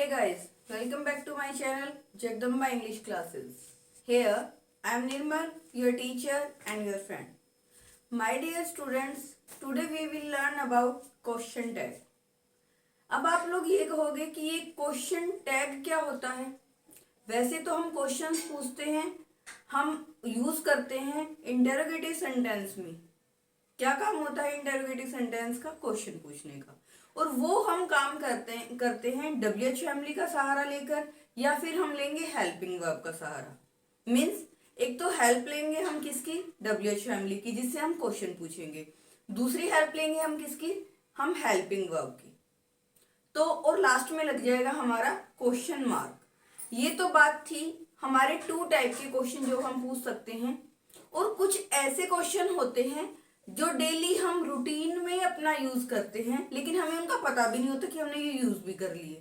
Hey guys, welcome back to my channel Jagdamba English Classes. Here I am Nirmal, your teacher and your friend. My dear students, today we will learn about question tag. अब आप लोग ये कहोगे कि ये question tag क्या होता है। वैसे तो हम क्वेश्चंस पूछते हैं, हम यूज करते हैं इंटरोगेटिव सेंटेंस में। क्या काम होता है इंटरोगेटिव सेंटेंस का? क्वेश्चन पूछने का। और वो हम काम करते हैं WH फैमिली का सहारा लेकर, या फिर हम लेंगे हेल्पिंग वर्ब का सहारा। मीन्स एक तो हेल्प लेंगे हम किसकी? WH फैमिली की, जिससे हम क्वेश्चन पूछेंगे। दूसरी हेल्प लेंगे हम किसकी? हम हेल्पिंग वर्ब की। तो और लास्ट में लग जाएगा हमारा क्वेश्चन मार्क। ये तो बात थी हमारे 2 टाइप के क्वेश्चन जो हम पूछ सकते हैं। और कुछ ऐसे क्वेश्चन होते हैं जो डेली हम रूटीन में अपना यूज करते हैं, लेकिन हमें उनका पता भी नहीं होता कि हमने ये यूज भी कर लिए।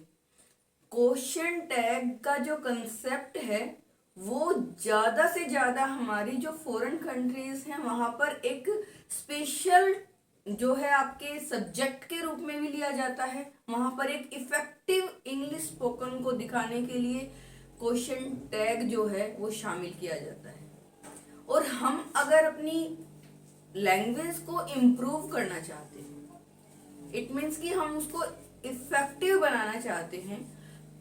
क्वेश्चन टैग का जो कंसेप्ट है वो ज्यादा से ज्यादा हमारी जो फॉरेन कंट्रीज हैं वहां पर एक स्पेशल जो है आपके सब्जेक्ट के रूप में भी लिया जाता है। वहां पर एक इफेक्टिव इंग्लिश स्पोकन को दिखाने के लिए क्वेश्चन टैग जो है वो शामिल किया जाता है। और हम अगर अपनी लैंग्वेज को इम्प्रूव करना चाहते हैं, इट मीन्स कि हम उसको इफेक्टिव बनाना चाहते हैं,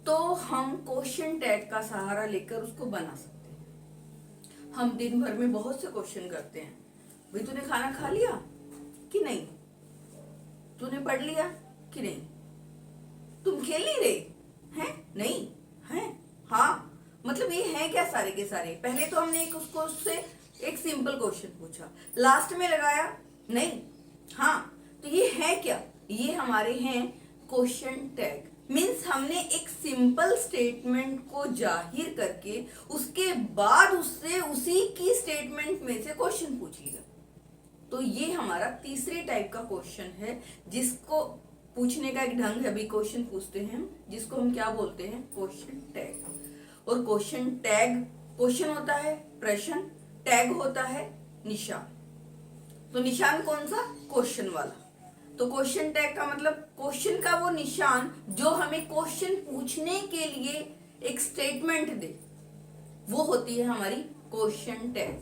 तो हम क्वेश्चन टैग का सहारा लेकर उसको बना सकते हैं। हम दिन भर में बहुत से क्वेश्चन करते हैं। भाई तूने खाना खा लिया कि नहीं? तूने पढ़ लिया कि नहीं? तुम खेल नहीं रहे हैं? नहीं हैं? हाँ। मतलब ये है क्या सारे के सारे? पहले तो हमने उससे एक सिंपल क्वेश्चन पूछा, लास्ट में लगाया नहीं, हाँ। तो ये है क्या? ये हमारे हैं क्वेश्चन टैग। मीन्स हमने एक सिंपल स्टेटमेंट को जाहिर करके उसके बाद उससे उसी की स्टेटमेंट में से क्वेश्चन पूछ लिया। तो ये हमारा तीसरे टाइप का क्वेश्चन है, जिसको पूछने का एक ढंग है। भी क्वेश्चन पूछते हैं जिसको हम क्या बोलते हैं? Question tag. और क्वेश्चन टैग, क्वेश्चन होता है प्रश्न, टैग होता है निशान। तो निशान कौन सा? क्वेश्चन वाला। तो क्वेश्चन टैग का मतलब क्वेश्चन का वो निशान जो हमें क्वेश्चन पूछने के लिए एक स्टेटमेंट दे, वो होती है हमारी क्वेश्चन टैग।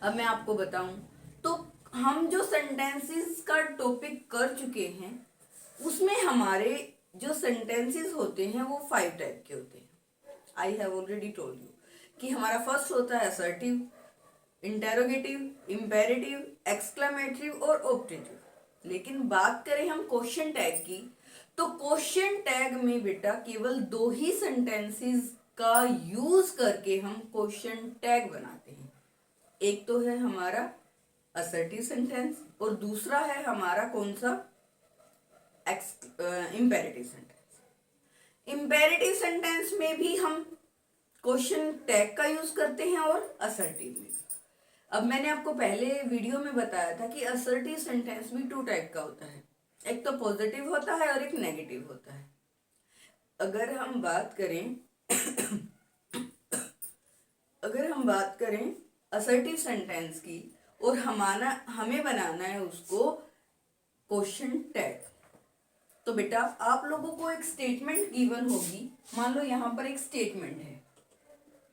अब मैं आपको बताऊं तो हम जो सेंटेंसेस का टॉपिक कर चुके हैं उसमें हमारे जो सेंटेंसेस होते हैं वो 5 टाइप के होते हैं। I have already told you कि हमारा फर्स्ट होता है असर्टिव, इंटेरोगेटिव, इंपेरेटिव, एक्सक्लेमेटरिव और ऑप्टेटिव। लेकिन बात करें हम क्वेश्चन टैग की, तो क्वेश्चन टैग में बेटा केवल 2 ही सेंटेंसेस का यूज करके हम क्वेश्चन टैग बनाते हैं। एक तो है हमारा असर्टिव सेंटेंस और दूसरा है हमारा कौन सा? Imperative sentence. इंपेरेटिव सेंटेंस में भी हम क्वेश्चन टैग का यूज करते हैं और असर्टिव में। अब मैंने आपको पहले वीडियो में बताया था कि असर्टिव सेंटेंस भी 2 टाइप का होता है। एक तो पॉजिटिव होता है और एक नेगेटिव होता है। अगर हम बात करें असर्टिव सेंटेंस की और हमें बनाना है उसको क्वेश्चन टैग, तो बेटा आप लोगों को एक स्टेटमेंट गिवन होगी। मान लो यहां पर एक स्टेटमेंट है,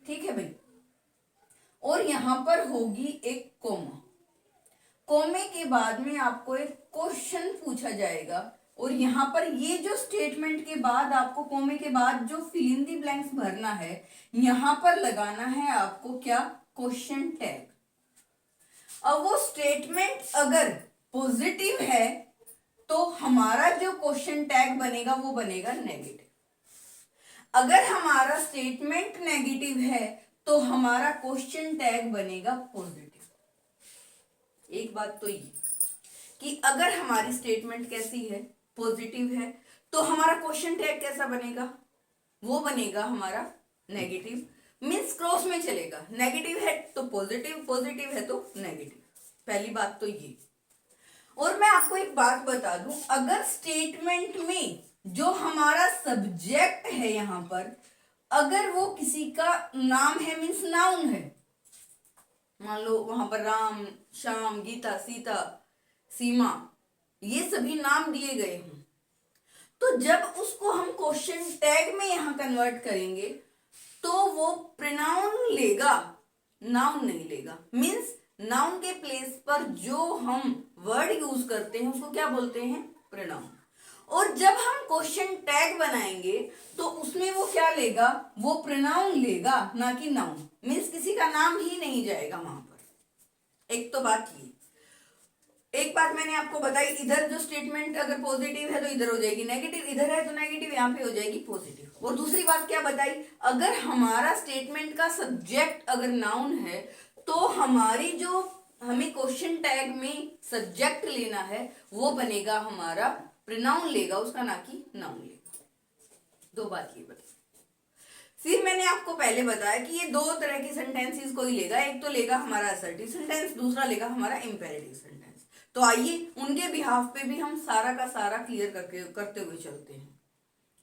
ठीक है भाई, और यहां पर होगी एक कोमा। कोमे के बाद में आपको एक क्वेश्चन पूछा जाएगा, और यहां पर ये जो स्टेटमेंट के बाद आपको कोमे के बाद जो फिल इन दी ब्लैंक्स भरना है, यहां पर लगाना है आपको क्या? Question tag. अब वो स्टेटमेंट अगर पॉजिटिव है तो हमारा जो क्वेश्चन टैग बनेगा वो बनेगा नेगेटिव। अगर हमारा स्टेटमेंट नेगेटिव है तो हमारा क्वेश्चन टैग बनेगा पॉजिटिव। एक बात तो ये कि अगर हमारी स्टेटमेंट कैसी है? पॉजिटिव है, तो हमारा क्वेश्चन टैग कैसा बनेगा? वो बनेगा हमारा नेगेटिव। मीन्स क्रॉस में चलेगा, नेगेटिव है तो पॉजिटिव, पॉजिटिव है तो नेगेटिव। पहली बात तो ये। और मैं आपको एक बात बता दूं, अगर स्टेटमेंट में जो हमारा सब्जेक्ट है यहां पर, अगर वो किसी का नाम है, मीन्स नाउन है, मान लो वहां पर राम, श्याम, गीता, सीता, सीमा, ये सभी नाम दिए गए हैं, तो जब उसको हम क्वेश्चन टैग में यहां कन्वर्ट करेंगे तो वो प्रोनाउन लेगा, नाउन नहीं लेगा। मीन्स नाउन के प्लेस पर जो हम वर्ड यूज करते हैं उसको क्या बोलते हैं, प्रोनाउन। और जब हम क्वेश्चन टैग बनाएंगे तो उसमें वो क्या लेगा, वो प्रोनाउन लेगा, ना कि नाउन। मीन्स किसी का नाम ही नहीं जाएगा वहां पर। एक तो बात ये, एक बात मैंने आपको बताई, इधर जो स्टेटमेंट अगर पॉजिटिव है तो इधर हो जाएगी नेगेटिव, इधर है तो नेगेटिव, यहाँ पे हो जाएगी पॉजिटिव। और दूसरी बात क्या बताई, अगर हमारा स्टेटमेंट का सब्जेक्ट अगर नाउन है तो हमारी जो हमें क्वेश्चन टैग में सब्जेक्ट लेना है वो बनेगा हमारा प्रोनाउन लेगा उसका, ना कि नाउन लेगा। दो बात ये बताई। फिर मैंने आपको पहले बताया कि ये दो तरह की सेंटेंसेस कोई लेगा, एक तो लेगा हमारा असर्टिव सेंटेंस, दूसरा लेगा हमारा इंपेरेटिव सेंटेंस। तो आइए उनके बिहाफ पे भी हम सारा का सारा क्लियर करते हुए चलते हैं।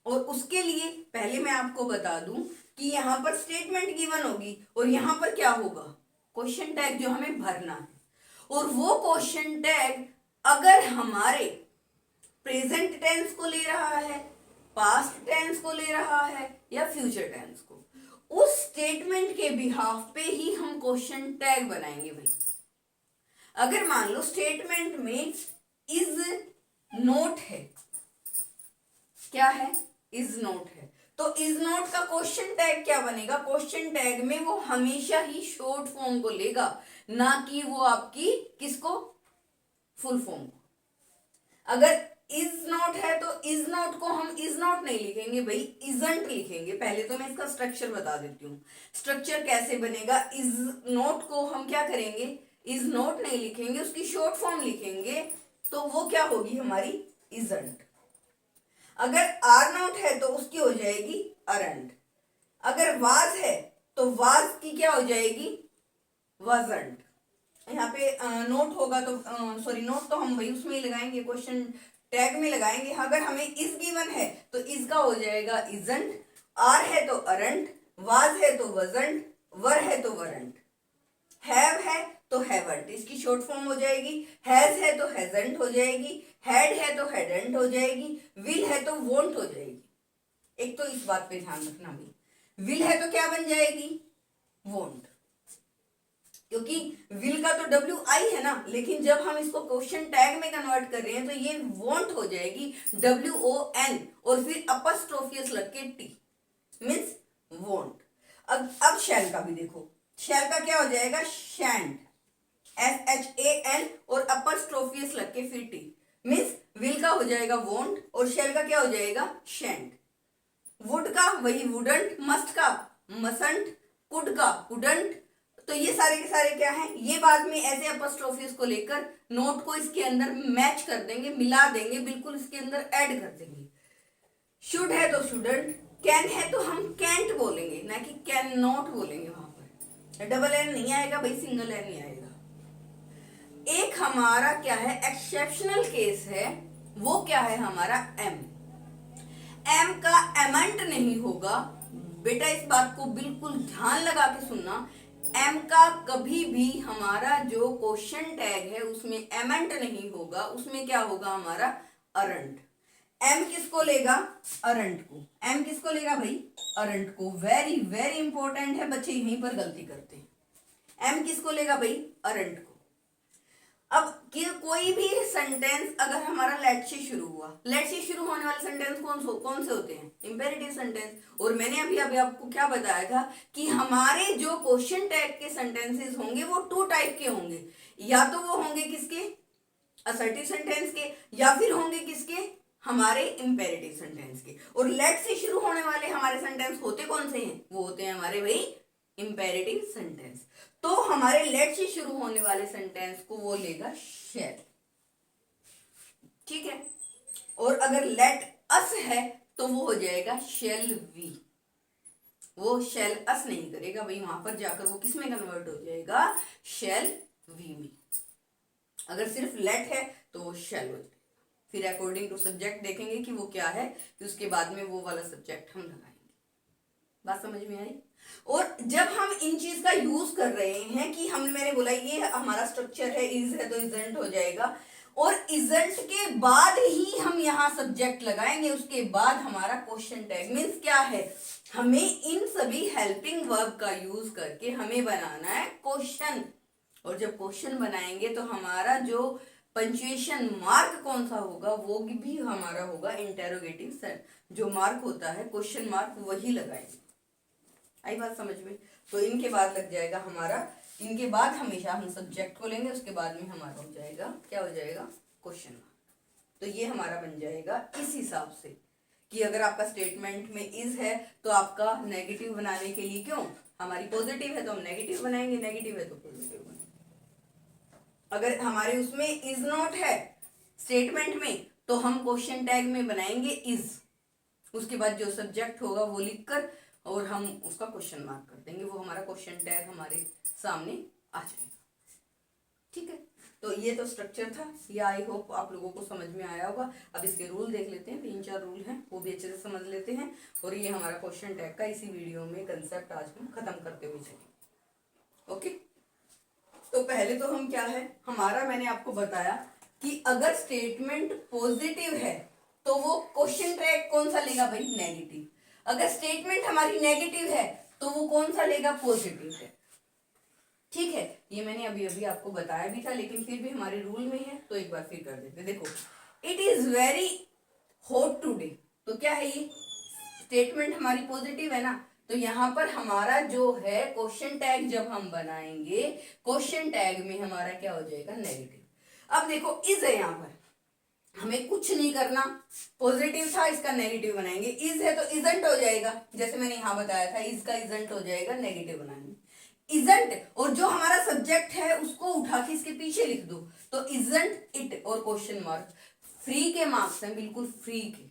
और उसके लिए पहले मैं आपको बता दूं कि यहाँ पर स्टेटमेंट गिवन होगी और यहाँ पर क्या होगा, क्वेश्चन टैग जो हमें भरना है। और वो क्वेश्चन टैग अगर हमारे प्रेजेंट टेंस को ले रहा है, पास्ट टेंस को ले रहा है या फ्यूचर टेंस को, उस स्टेटमेंट के बिहाफ पे ही हम क्वेश्चन टैग बनाएंगे भाई। अगर मान लो स्टेटमेंट में इज नोट है, क्या है, इज नोट है, तो इज नोट का क्वेश्चन टैग क्या बनेगा, क्वेश्चन टैग में वो हमेशा ही शॉर्ट फॉर्म को लेगा, ना कि वो आपकी किसको, फुल फॉर्म को। अगर इज नॉट है तो इज नॉट को हम इज नॉट नहीं लिखेंगे भाई, इजंट लिखेंगे। पहले तो मैं इसका स्ट्रक्चर बता देती हूँ। स्ट्रक्चर कैसे बनेगा, इज नॉट को हम क्या करेंगे, इज नॉट नहीं लिखेंगे, उसकी शॉर्ट फॉर्म लिखेंगे, तो वो क्या होगी हमारी, इजंट। अगर आर नॉट है तो उसकी हो जाएगी अरंट। अगर वाज है तो वाज की क्या हो जाएगी, वाजंट। यहाँ पे नोट होगा तो सॉरी नोट तो हम भाई उसमें ही लगाएंगे, क्वेश्चन टैग में लगाएंगे। अगर हमें इज गिवन है तो इज का हो जाएगा इजंट, आर है तो अरंट, वाज है तो वजंट, वर है तो वरंट, हैव है तो हैवंट, इसकी शॉर्ट फॉर्म हो जाएगी। हैज है तो हैजंट हो जाएगी, हैड है तो हैडंट हो जाएगी, विल है तो वोंट हो जाएगी। एक तो इस बात पे ध्यान रखना भी, विल है तो क्या बन जाएगी, वोंट, क्योंकि विल का तो WI है ना, लेकिन जब हम इसको क्वेश्चन टैग में कन्वर्ट कर रहे हैं तो ये वोंट हो जाएगी, WON, और फिर अपस्ट्रोफियस लग के T, मीन्स वोंट। अब शैल का भी देखो, शैल का क्या हो जाएगा, शैंट, SHAN और अपस्ट्रोफियस लग के फिर T, मीन्स विल का हो जाएगा वोंट और शैल का क्या हो जाएगा, शैंट। वुड का वही वुडंट, मस्ट का मसंट, कुड का कुडंट। तो ये सारे के सारे क्या हैं, ये बाद में ऐसे अपस्ट्रोफिस को लेकर नोट को इसके अंदर मैच कर देंगे, मिला देंगे, बिल्कुल इसके अंदर ऐड कर देंगे। शुड है तो शुडंट, कैन है तो हम कैंट बोलेंगे, ना कि कैन नॉट बोलेंगे। वहां पर डबल एन नहीं आएगा भाई, सिंगल एन ही आएगा। एक हमारा क्या है, एक्सेप्शनल केस है, वो क्या है हमारा एम। एम का एमेंट नहीं होगा बेटा, इस बात को बिल्कुल ध्यान लगा के सुनना। एम का कभी भी हमारा जो क्वेश्चन टैग है उसमें एमेंट नहीं होगा, उसमें क्या होगा हमारा अरंट। एम किसको लेगा, अरंट को। एम किसको लेगा भाई, अरंट को। वेरी वेरी इंपॉर्टेंट है, बच्चे यहीं पर गलती करते हैं। एम किसको लेगा भाई, अरंट को। अब कोई भी सेंटेंस अगर हमारा लेट से शुरू हुआ, लेट से शुरू होने वाले सेंटेंस कौन से होते हैं, इंपेरेटिव सेंटेंस। और मैंने अभी आपको क्या बताया था कि हमारे जो क्वेश्चन टैग के सेंटेंसेस होंगे वो 2 टाइप के होंगे, या तो वो होंगे किसके, असर्टिव सेंटेंस के, या फिर होंगे किसके, हमारे इंपेरेटिव सेंटेंस के। और लेट से शुरू होने वाले हमारे सेंटेंस होते कौन से हैं, वो होते हैं हमारे भाई इंपेरेटिव सेंटेंस। तो हमारे लेट से शुरू होने वाले सेंटेंस को वो लेगा शैल, ठीक है। और अगर लेट अस है तो वो हो जाएगा शैल वी। वो शैल अस नहीं करेगा भाई, वहां पर जाकर वो किस में कन्वर्ट हो जाएगा, शैल वी में। अगर सिर्फ लेट है तो वो शैल हो जाएगा। फिर अकॉर्डिंग टू सब्जेक्ट देखेंगे कि वो क्या है, कि उसके बाद में वो वाला सब्जेक्ट हम लगाएंगे। बात समझ में आई। और जब हम इन चीज का यूज कर रहे हैं कि मैंने बोला ये हमारा स्ट्रक्चर है, इज है तो इजेंट हो जाएगा, और इजंट के बाद ही हम यहाँ सब्जेक्ट लगाएंगे, उसके बाद हमारा क्वेश्चन टैग। मीन्स क्या है, हमें इन सभी हेल्पिंग वर्ब का यूज करके हमें बनाना है क्वेश्चन, और जब क्वेश्चन बनाएंगे तो हमारा जो पंचुएशन मार्क कौन सा होगा वो भी हमारा होगा इंटेरोगेटिव सेट, जो मार्क होता है क्वेश्चन मार्क वही लगाएंगे। आई बात समझ में? तो इनके बाद लग जाएगा हमारा, इनके बाद हमेशा हम सब्जेक्ट को लेंगे, उसके बाद में हमारा हो जाएगा, क्या हो जाएगा, क्वेश्चन मार्क। तो ये हमारा बन जाएगा इस हिसाब से कि अगर आपका स्टेटमेंट में इज है तो आपका नेगेटिव बनाने के लिए, क्यों, हमारी पॉजिटिव है तो हम नेगेटिव बनाएंगे, नेगेटिव है तो पॉजिटिव बनाएंगे। अगर हमारे उसमें इज नॉट है स्टेटमेंट में तो हम क्वेश्चन टैग में बनाएंगे इज, उसके बाद जो सब्जेक्ट होगा वो लिखकर और हम उसका क्वेश्चन मार्क कर देंगे, वो हमारा क्वेश्चन टैग हमारे सामने आ जाएगा। ठीक है, तो ये तो स्ट्रक्चर था, ये आई होप आप लोगों को समझ में आया होगा। अब इसके रूल देख लेते हैं, 3-4 रूल हैं, वो भी अच्छे से समझ लेते हैं, और ये हमारा क्वेश्चन टैग का इसी वीडियो में कंसेप्ट आज हम खत्म करते हुए चलेंगे। ओके, तो पहले तो हम क्या है, हमारा मैंने आपको बताया कि अगर स्टेटमेंट पॉजिटिव है तो वो क्वेश्चन टैग कौन सा लेगा भाई, नेगेटिव। अगर स्टेटमेंट हमारी नेगेटिव है तो वो कौन सा लेगा, पॉजिटिव है। ठीक है, ये मैंने अभी अभी आपको बताया भी था, लेकिन फिर भी हमारे रूल में है तो एक बार फिर कर देते। देखो, it is very hot today, तो क्या है ये, स्टेटमेंट हमारी पॉजिटिव है ना, तो यहाँ पर हमारा जो है क्वेश्चन टैग जब हम बनाएंगे, क्वेश्चन टैग में हमारा क्या हो जाएगा, नेगेटिव। अब देखो इज है, यहाँ पर हमें कुछ नहीं करना, पॉजिटिव था इसका नेगेटिव बनाएंगे, इज है तो इजंट हो जाएगा, जैसे मैंने यहाँ बताया था इज का इजंट हो जाएगा, नेगेटिव बनाएंगे इजंट, और जो हमारा सब्जेक्ट है उसको उठा के इसके पीछे लिख दो, तो इजंट इट और क्वेश्चन मार्क। फ्री के मार्क्स हैं, बिल्कुल फ्री के।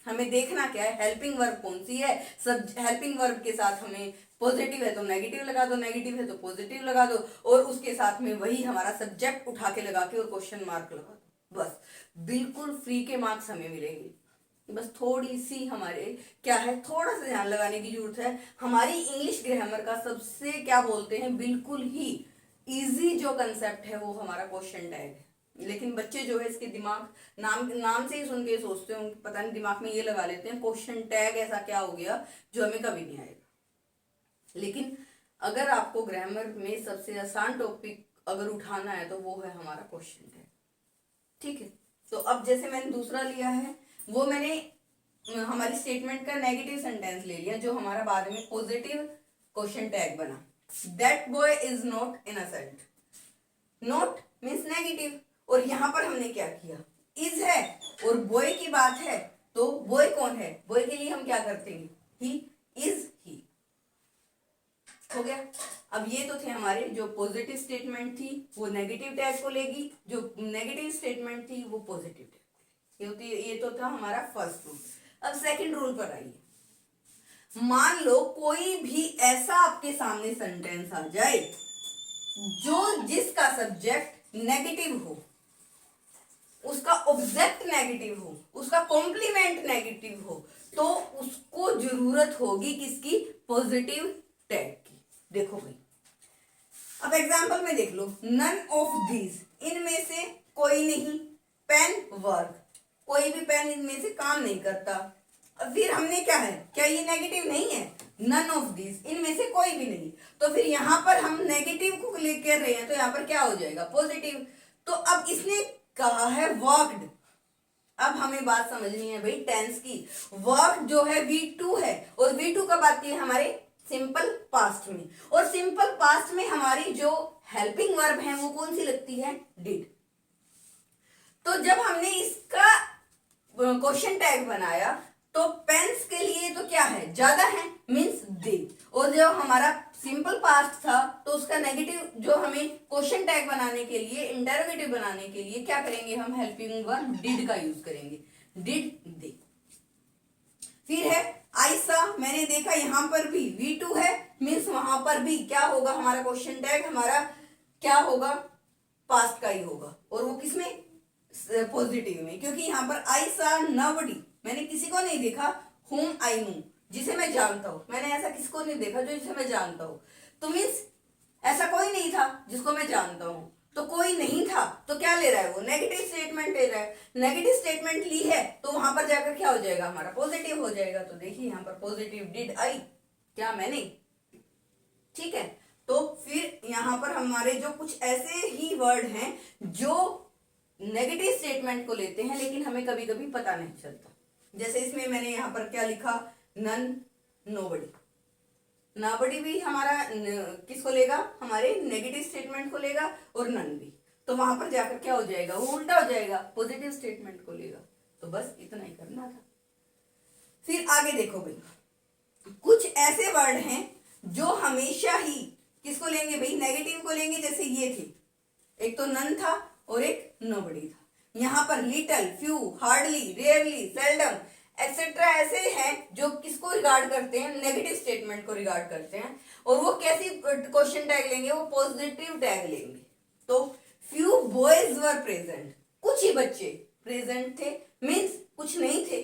हमें देखना क्या है, हेल्पिंग वर्ब कौन सी है, सब हेल्पिंग वर्ब के साथ हमें पॉजिटिव है तो नेगेटिव लगा दो, नेगेटिव है तो पॉजिटिव लगा दो, और उसके साथ में वही हमारा सब्जेक्ट उठा के लगा के और क्वेश्चन मार्क लगा दो, बस बिल्कुल फ्री के मार्क्स हमें मिलेंगे। बस थोड़ी सी हमारे क्या है, थोड़ा सा ध्यान लगाने की जरूरत है। हमारी इंग्लिश ग्रामर का सबसे क्या बोलते हैं, बिल्कुल ही इजी जो कंसेप्ट है वो हमारा क्वेश्चन टैग है, लेकिन बच्चे जो है इसके दिमाग नाम से ही सुन के सोचते होंगे, पता नहीं दिमाग में ये लगा लेते हैं क्वेश्चन टैग ऐसा क्या हो गया जो हमें कभी नहीं आएगा। लेकिन अगर आपको ग्रामर में सबसे आसान टॉपिक अगर उठाना है तो वो है हमारा क्वेश्चन टैग। ठीक है, तो अब जैसे मैंने दूसरा लिया है, वो मैंने हमारी स्टेटमेंट का नेगेटिव सेंटेंस ले लिया, जो हमारा बाद में पॉजिटिव क्वेश्चन टैग बना, that boy is not innocent. Not means negative, और यहां पर हमने क्या किया, इज है और बॉय की बात है, तो बॉय कौन है, बॉय के लिए हम क्या करते हैं, ही इज ही, हो गया। अब ये तो थे हमारे, जो पॉजिटिव स्टेटमेंट थी वो नेगेटिव टैग को लेगी, जो नेगेटिव स्टेटमेंट थी वो पॉजिटिव टैग, ये तो था हमारा फर्स्ट रूल। अब सेकंड रूल पर आइए, मान लो कोई भी ऐसा आपके सामने सेंटेंस आ जाए जो जिसका सब्जेक्ट नेगेटिव हो, उसका ऑब्जेक्ट नेगेटिव हो, उसका कॉम्प्लीमेंट नेगेटिव हो, तो उसको जरूरत होगी किसकी, पॉजिटिव टैग की। देखो भाई, अब एग्जांपल में देख लो, नन ऑफ दीज, इनमें से कोई नहीं, पेन वर्क, कोई भी पेन इनमें से काम नहीं करता। फिर हमने क्या है, क्या ये नेगेटिव नहीं है, नन ऑफ दीज, इनमें से कोई भी नहीं, तो फिर यहां पर हम नेगेटिव को लेकर रहे हैं तो यहां पर क्या हो जाएगा, पॉजिटिव। तो अब इसने कहा है वर्कड, अब हमें बात समझनी है भाई टेंस की। वर्क जो है V2 है, और V2 कब आती है, हमारे सिंपल पास्ट में, और सिंपल पास्ट में हमारी जो हेल्पिंग वर्ब है वो कौन सी लगती है, डिड। तो जब हमने इसका क्वेश्चन टैग बनाया तो पेन्स के लिए तो क्या है, ज्यादा है, मीन्स दे, और जो हमारा सिंपल पास्ट था तो उसका नेगेटिव, जो हमें क्वेश्चन टैग बनाने के लिए, इंटरोगेटिव बनाने के लिए क्या करेंगे, हम हेल्पिंग वर्ब डिड का यूज करेंगे, डिड दे। फिर है आई सा, मैंने देखा, यहां पर भी V2 है, मीन्स वहां पर भी क्या होगा, हमारा क्वेश्चन टैग हमारा क्या होगा, पास्ट का ही होगा, और वो किसमें, पॉजिटिव में, क्योंकि यहाँ पर आई सा नबडी, मैंने किसी को नहीं देखा, whom I know, जिसे मैं जानता हूं, मैंने ऐसा किसी को नहीं देखा जो जिसे मैं जानता हूं, तो मीन्स ऐसा कोई नहीं था जिसको मैं जानता हूं, तो कोई नहीं था, तो क्या ले रहा है वो, नेगेटिव स्टेटमेंट ले रहा है। नेगेटिव स्टेटमेंट ली है तो वहां पर जाकर क्या हो जाएगा, हमारा पॉजिटिव हो जाएगा। तो देखिए यहाँ पर पॉजिटिव, डिड आई, क्या मैंने, ठीक है। तो फिर यहाँ पर हमारे जो कुछ ऐसे ही वर्ड हैं जो नेगेटिव स्टेटमेंट को लेते हैं लेकिन हमें कभी कभी पता नहीं चलता। जैसे इसमें मैंने यहाँ पर क्या लिखा, नन, नोबडी। नोबडी भी हमारा किसको लेगा, हमारे नेगेटिव स्टेटमेंट को लेगा, और नन भी। तो वहां पर जाकर क्या हो जाएगा, वो उल्टा हो जाएगा, पॉजिटिव स्टेटमेंट को लेगा। तो बस इतना ही करना था। फिर आगे देखो भाई, कुछ ऐसे वर्ड हैं जो हमेशा ही किसको लेंगे भाई, नेगेटिव को लेंगे। जैसे ये थे, एक तो नन था और एक नोबडी था। यहाँ पर little, few, hardly, rarely, seldom etcetera ऐसे हैं जो किसको रिगार्ड करते हैं, नेगेटिव स्टेटमेंट को रिगार्ड करते हैं। और वो कैसी क्वेश्चन टैग लेंगे, वो पॉजिटिव टैग लेंगे। तो फ्यू बॉयज वर प्रेजेंट, कुछ ही बच्चे प्रेजेंट थे, मीन्स कुछ नहीं थे।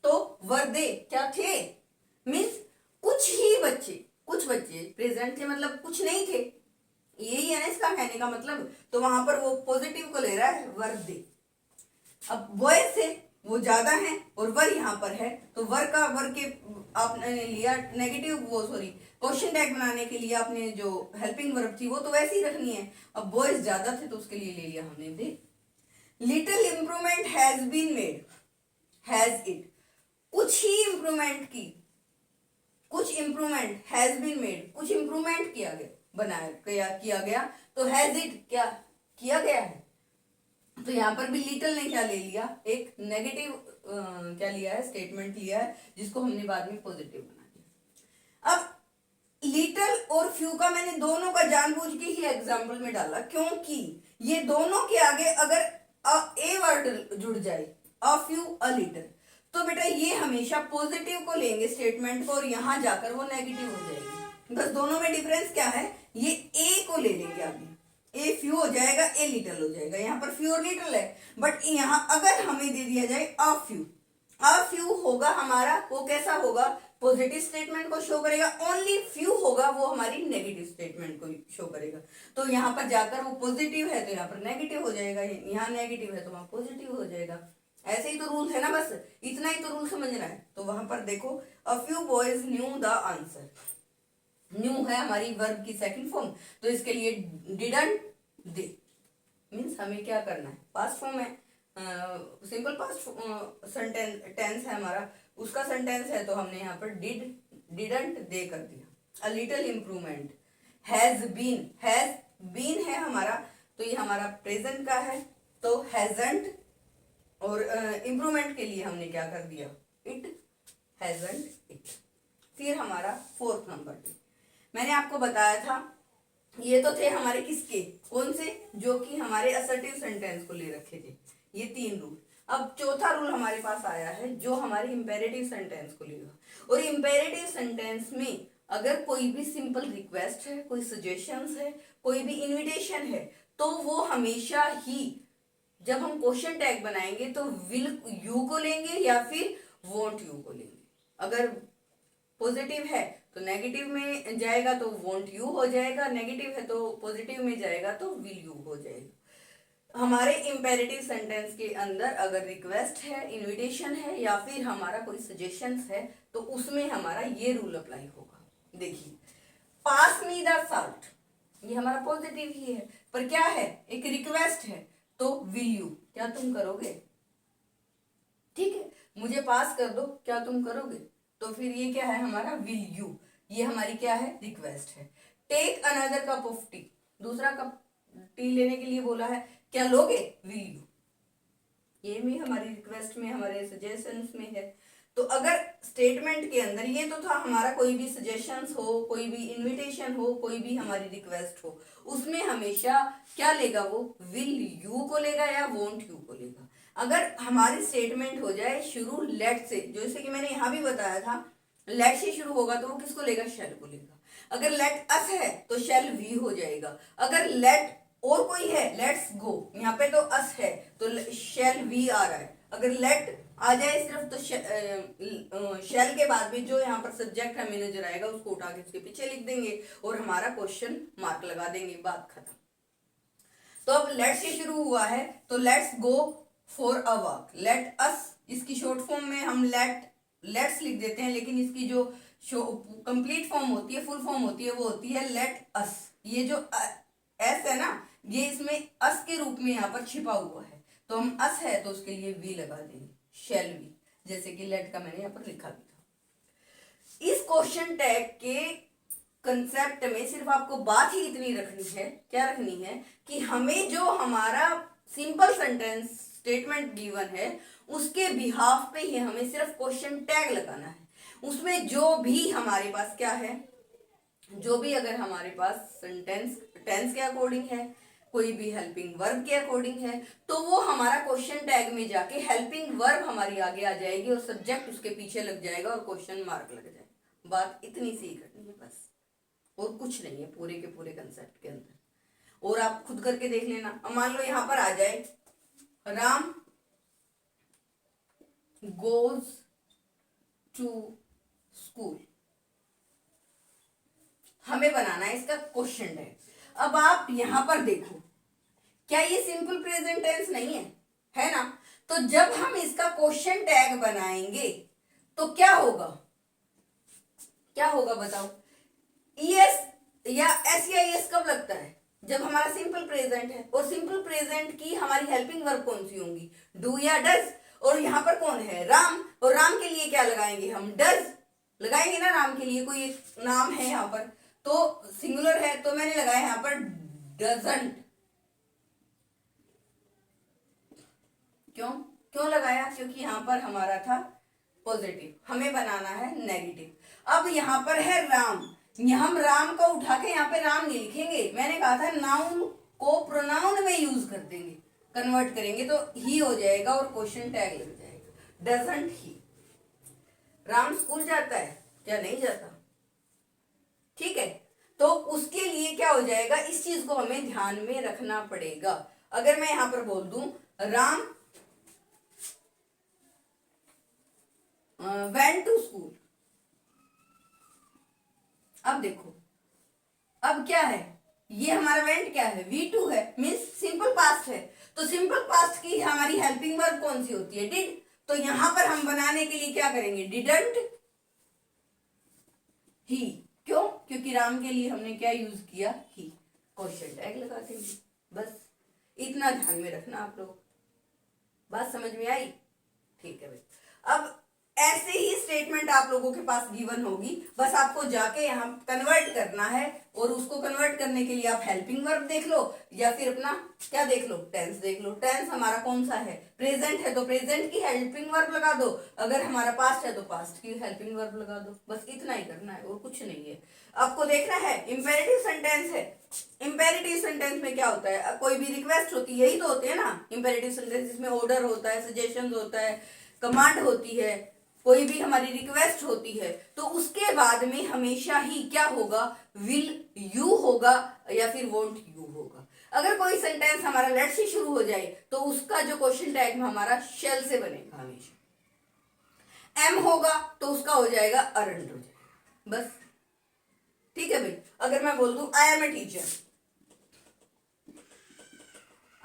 तो वर दे, क्या थे, मीन्स कुछ ही बच्चे, कुछ बच्चे प्रेजेंट थे, मतलब कुछ नहीं थे, यही है ना इसका कहने का मतलब। तो वहां पर वो पॉजिटिव को ले रहा है, वर दे। अब बॉयज से वो ज्यादा है और वर यहाँ पर है, तो वर का, वर के आपने लिया नेगेटिव, वो सॉरी क्वेश्चन टैग बनाने के लिए आपने जो हेल्पिंग वर्ब थी वो तो वैसे ही रखनी है। अब बॉयज ज्यादा थे तो उसके लिए ले लिया हमने दे। Little improvement has been made, has it, कुछ ही इंप्रूवमेंट की, कुछ इंप्रूवमेंट, हैज बीन मेड, कुछ इंप्रूवमेंट किया गया, बनाया किया गया। तो हैज इट, क्या किया गया है। तो यहाँ पर भी लिटिल ने क्या ले लिया, एक नेगेटिव क्या लिया है, स्टेटमेंट लिया है, जिसको हमने बाद में पॉजिटिव बना दिया। अब लिटिल और फ्यू का मैंने दोनों का जानबूझ के ही एग्जाम्पल में डाला, क्योंकि ये दोनों के आगे अगर ए वर्ड जुड़ जाए, अ फ्यू, अ लिटिल, तो बेटा ये हमेशा पॉजिटिव को लेंगे स्टेटमेंट को, और यहां जाकर वो नेगेटिव हो जाएगी। बस दोनों में डिफरेंस क्या है, ये ए को ले लेंगे आगे, ए फ्यू हो जाएगा, ए लिटिल हो जाएगा। यहाँ पर फ्यू और लिटिल है, बट यहाँ अगर हमें दे दिया जाए अ फ्यू, अ फ्यू होगा हमारा, वो कैसा होगा, पॉजिटिव स्टेटमेंट को शो करेगा। ओनली फ्यू होगा, वो हमारी नेगेटिव स्टेटमेंट को शो करेगा। तो यहाँ पर जाकर वो पॉजिटिव है तो यहाँ पर नेगेटिव हो जाएगा, यहाँ नेगेटिव है तो वहां पॉजिटिव हो जाएगा। ऐसे ही तो रूल है ना, बस इतना ही तो रूल समझना है। तो वहां पर देखो, a few boys new the answer, new है हमारी वर्ब की सेकंड फॉर्म, तो इसके लिए डिडंट दे, मीन्स हमें क्या करना है, पास्ट फॉर्म है, सिंपल पास्ट टेंस है हमारा, उसका सेंटेंस है, तो हमने यहाँ पर डिडंट दे कर दिया। A little improvement, has been है हमारा, तो ये हमारा प्रेजेंट का है, तो हैजंट, और इंप्रूवमेंट के लिए हमने क्या कर दिया, इट, हैजंट इट। फिर हमारा फोर्थ नंबर पे मैंने आपको बताया था, ये तो थे हमारे किसके, कौन से, जो कि हमारे असर्टिव सेंटेंस को ले रखे थे, ये 3 रूल। अब चौथा रूल हमारे पास आया है जो हमारे इंपेरेटिव सेंटेंस को लेगा। और इंपेरेटिव सेंटेंस में अगर कोई भी सिंपल रिक्वेस्ट है, कोई सजेशंस है, कोई भी इनविटेशन है, तो वो हमेशा ही जब हम क्वेश्चन टैग बनाएंगे तो विल यू को लेंगे या फिर वॉन्ट यू को लेंगे। अगर पॉजिटिव है तो नेगेटिव में जाएगा तो वॉन्ट यू हो जाएगा, नेगेटिव है तो पॉजिटिव में जाएगा तो विल यू हो जाएगा। हमारे इंपेरेटिव सेंटेंस के अंदर अगर रिक्वेस्ट है, इनविटेशन है या फिर हमारा कोई सजेशंस है, तो उसमें हमारा ये रूल अप्लाई होगा। देखिए, पास मी द साल्ट, ये हमारा पॉजिटिव ही है, पर क्या है, एक रिक्वेस्ट है, तो विल यू, क्या तुम करोगे, ठीक है, मुझे पास कर दो, क्या तुम करोगे। तो फिर ये क्या है हमारा, विल यू, ये हमारी क्या है, रिक्वेस्ट है। Take another cup of tea, दूसरा कप टी लेने के लिए बोला है, क्या लोगे, विल यू, ये भी हमारी रिक्वेस्ट में, हमारे सजेशंस में है। तो अगर स्टेटमेंट के अंदर ये तो था हमारा, कोई भी सजेशंस हो, कोई भी इनविटेशन हो, कोई भी हमारी रिक्वेस्ट हो, उसमें हमेशा क्या लेगा, वो विल यू को लेगा या वॉन्ट यू को लेगा। अगर हमारी स्टेटमेंट हो जाए शुरू लेट से, जैसे कि मैंने यहाँ भी बताया था, लेट से शुरू होगा तो वो किसको लेगा, शैल को लेगा। अगर लेट अस है तो शैल वी हो जाएगा। अगर लेट और कोई है, लेट्स गो, यहाँ पे तो अस है तो शैल वी आ रहा है। अगर लेट आ जाए सिर्फ तो शैल के बाद में जो यहाँ पर सब्जेक्ट है मैनेजर आएगा, उसको उठा के उसके पीछे लिख देंगे और हमारा क्वेश्चन मार्क लगा देंगे, बात खत्म। तो अब लेट से शुरू हुआ है, तो let's go for a walk. Let us, इसकी शॉर्ट फॉर्म में हम लेट्स लिख देते हैं, लेकिन इसकी जो कंप्लीट फॉर्म होती है, फुल फॉर्म होती है, वो होती है लेट अस। ये जो एस है ना, ये इसमें अस के रूप में यहाँ पर छिपा हुआ है, तो हम अस है तो उसके लिए वी लगा देंगे, शेल वी, जैसे कि लेट का मैंने यहाँ पर लिखा भी था। इस क्वेश्चन टैग के कंसेप्ट में सिर्फ आपको बात ही इतनी रखनी है, क्या रखनी है, कि हमें जो हमारा सिंपल सेंटेंस स्टेटमेंट गिवन है उसके बिहाफ पे ही हमें सिर्फ क्वेश्चन टैग लगाना है। उसमें जो भी हमारे पास क्या है, जो भी अगर हमारे पास सेंटेंस टेंस के अकॉर्डिंग है, कोई भी हेल्पिंग वर्ब के अकॉर्डिंग है, तो वो हमारा क्वेश्चन टैग में जाके हेल्पिंग वर्ब हमारी आगे आ जाएगी और सब्जेक्ट उसके पीछे लग जाएगा और क्वेश्चन मार्क लग जाएगा। बात इतनी सी ही करनी है बस, और कुछ नहीं है पूरे के पूरे कंसेप्ट के अंदर। और आप खुद करके देख लेना। अब मान लो यहां पर आ जाए राम गोज टू स्कूल, हमें बनाना है इसका क्वेश्चन टैग। अब आप यहां पर देखो, क्या ये सिंपल प्रेजेंट टेंस नहीं है ना? तो जब हम इसका क्वेश्चन टैग बनाएंगे तो क्या होगा, क्या होगा बताओ? ईएस या एस या ईएस कब लगता है? जब हमारा सिंपल प्रेजेंट है, और सिंपल प्रेजेंट की हमारी हेल्पिंग वर्ब कौन सी होंगी, डू या डज। और यहाँ पर कौन है, राम, और राम के लिए क्या लगाएंगे हम, डज लगाएंगे ना। राम के लिए कोई नाम है यहाँ पर, तो सिंगुलर है, तो मैंने लगाया यहाँ पर डजंट। क्यों क्यों लगाया? क्योंकि यहाँ पर हमारा था पॉजिटिव, हमें बनाना है नेगेटिव। अब यहाँ पर है राम, हम राम को उठा के यहाँ पे राम नहीं लिखेंगे, मैंने कहा था नाउन को प्रोनाउन में यूज कर देंगे, कन्वर्ट करेंगे तो ही हो जाएगा और क्वेश्चन टैग लग जाएगा। डजंट ही, राम स्कूल जाता है क्या? नहीं जाता, ठीक है। तो उसके लिए क्या हो जाएगा, इस चीज को हमें ध्यान में रखना पड़ेगा। अगर मैं यहां पर बोल दूं राम वेंट टू स्कूल, अब देखो, अब क्या है, ये हमारा वेंट क्या है, V2 है, मीन्स सिंपल पास्ट है। तो सिंपल पास्ट की हमारी हेल्पिंग वर्ब कौन सी होती है, डिड। तो यहां पर हम बनाने के लिए क्या करेंगे, डिडंट ही। क्यों? क्योंकि राम के लिए हमने क्या यूज किया, ही, क्वेश्चन टैग लगा देंगे। बस इतना ध्यान में रखना आप लोग। बात समझ में आई? ठीक है भाई। अब ऐसे ही स्टेटमेंट आप लोगों के पास गिवन होगी, बस आपको जाके यहाँ कन्वर्ट करना है, और उसको कन्वर्ट करने के लिए आप हेल्पिंग वर्ब देख लो या फिर अपना क्या देख लो, टेंस देख लो। टेंस हमारा कौन सा है, प्रेजेंट है, तो प्रेजेंट की हेल्पिंग वर्ब लगा दो। अगर हमारा पास्ट है तो पास्ट की हेल्पिंग वर्ब लगा दो। बस इतना ही करना है और कुछ नहीं है। आपको देखना है इंपेरेटिव सेंटेंस है। इंपेरेटिव सेंटेंस में क्या होता है, कोई भी रिक्वेस्ट होती है, यही तो होते हैं ना इंपेरेटिव सेंटेंस, जिसमें ऑर्डर होता है, सजेशन होता है, कमांड होती है, कोई भी हमारी रिक्वेस्ट होती है, तो उसके बाद में हमेशा ही क्या होगा, विल यू होगा या फिर वोंट यू होगा। अगर कोई सेंटेंस हमारा लेट से शुरू हो जाए तो उसका जो क्वेश्चन टैग में हमारा शेल से बनेगा हमेशा। एम होगा तो उसका हो जाएगा अरंट हो जाएगा, बस ठीक है भाई। अगर मैं बोल दूं I am a teacher,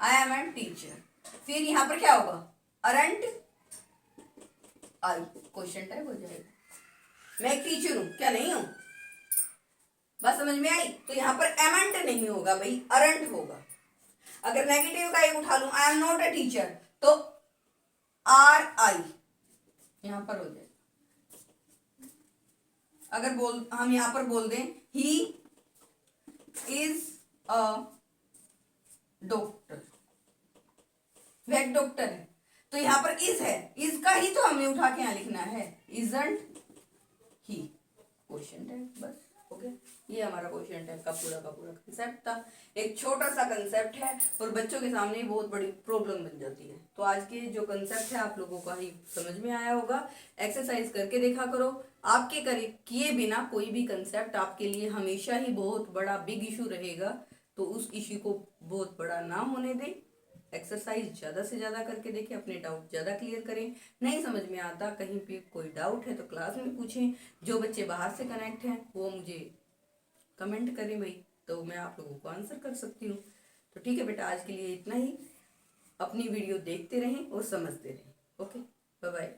I am a teacher, फिर यहां पर क्या होगा, अरंट आई, क्वेश्चन टैग हो जाएगा। मैं एक टीचर हूं क्या? नहीं हूं। बात समझ में आई? तो यहां पर एमेंट नहीं होगा भाई, अरंट होगा। अगर नेगेटिव का एक उठा लूं, I am not a teacher, तो आर आई यहां पर हो जाए। अगर हम यहां पर बोल दें ही इज अ डॉक्टर, वह एक डॉक्टर है, तो यहां पर इज है, इज का ही तो हमें उठा के यहां लिखना है, इजंट ही, क्वेश्चन टैग, बस हो गया। ये हमारा क्वेश्चन टैग का पूरा कंसेप्ट था। एक छोटा सा कंसेप्ट है और बच्चों के सामने बहुत बड़ी प्रॉब्लम बन जाती है। तो आज के जो कंसेप्ट है आप लोगों का ही समझ में आया होगा। एक्सरसाइज करके देखा करो। आपके किए बिना कोई भी कंसेप्ट आपके लिए हमेशा ही बहुत बड़ा बिग इशू रहेगा, तो उस इशू को बहुत बड़ा ना होने दें। एक्सरसाइज ज़्यादा से ज़्यादा करके देखें, अपने डाउट ज़्यादा क्लियर करें। नहीं समझ में आता, कहीं पे कोई डाउट है तो क्लास में पूछें। जो बच्चे बाहर से कनेक्ट हैं वो मुझे कमेंट करें भाई, तो मैं आप लोगों को आंसर कर सकती हूँ। तो ठीक है बेटा, आज के लिए इतना ही। अपनी वीडियो देखते रहें और समझते रहें। Okay, bye bye.